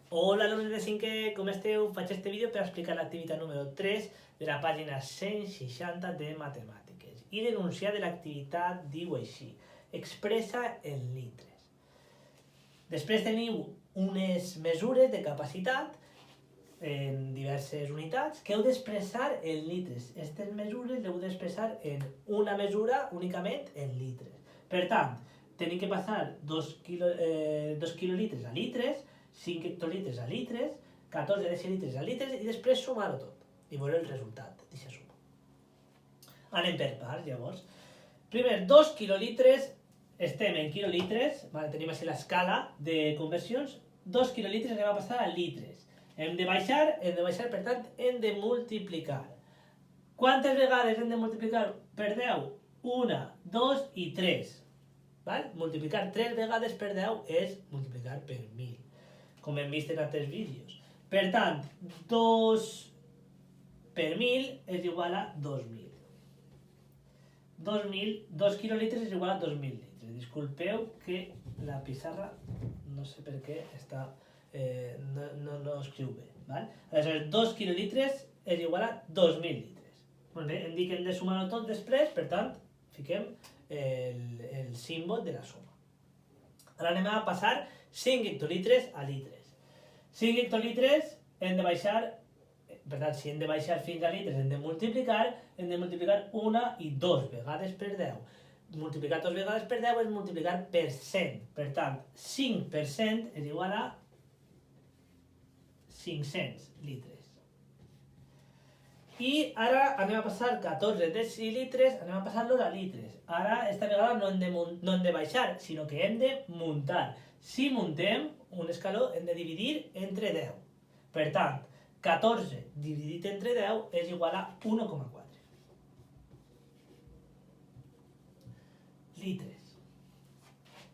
Hola alumnes de 5è, com esteu? Faig este vídeo per explicar l'activitat número 3 de la pàgina 160 de matemàtiques i denunciar de l'activitat diu així: expressa en litres. Després teniu unes mesures de capacitat en diverses unitats que heu d'expressar en litres. Aquestes mesures les heu d'expressar en una mesura únicament en litres. Per tant, tenim que passar 2 quilolitres a litres, 5 hectolitres a litres, 14 decilitres a litres i després sumar-ho tot i veure el resultat d'aquesta suma. Anem per parts, llavors. Primer, 2 quilolitres, estem en quilolitres, tenim així l'escala de conversions, 2 quilolitres anem a passar a litres. Hem de baixar, per tant, hem de multiplicar. Quantes vegades hem de multiplicar per 10? 1, 2 i 3. Val? Multiplicar 3 vegades per 10 és multiplicar per 1.000, com hem vist en altres vídeos. Per tant, 2 per 1.000 és igual a 2.000. 2 quilolitres és igual a 2.000 litres. Disculpeu que la pissarra, no sé per què, està, no escriu bé. Val? Aleshores, 2 quilolitres és igual a 2.000 litres. Molt bé, hem dit que hem de sumar-ho tot després, per tant, fiquem el símbol de la suma. Ara anem a passar 5 hectolitres a litres. 5 hectolitres hem de baixar, per tant, si hem de baixar fins a litres hem de multiplicar 1 i 2 vegades per 10. Multiplicar 2 vegades per 10 és multiplicar per 100. Per tant, 5 per 100 és igual a 500 litres. I ara anem a passar 14 decilitres, anem a passar-los a litres. Ara, esta vegada no hem de baixar, sinó que hem de muntar. Si muntem un escaló, hem de dividir entre 10. Per tant, 14 dividit entre 10 és igual a 1,4 litres.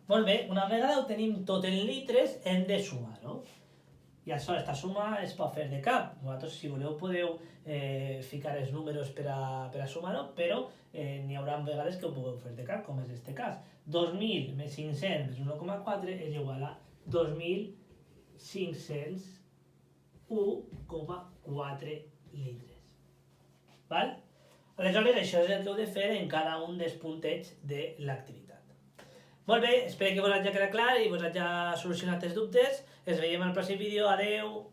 Molt bé, una vegada ho tenim tot en litres, hem de sumar-ho. I això, esta suma es pot fer de cap. Vosaltres, si voleu, podeu ficar els números per a sumar-ho, però n'hi haurà vegades que ho podeu fer de cap, com és este cas. 2.000 més 500 més 1,4 és igual a 2.501,4 litres. Val? Aleshores, això és el que heu de fer en cada un dels puntets de l'activitat. Molt bé, espero que vos hagi quedat clar i vos hagi solucionat els dubtes. Ens veiem al pròxim vídeo. Adeu!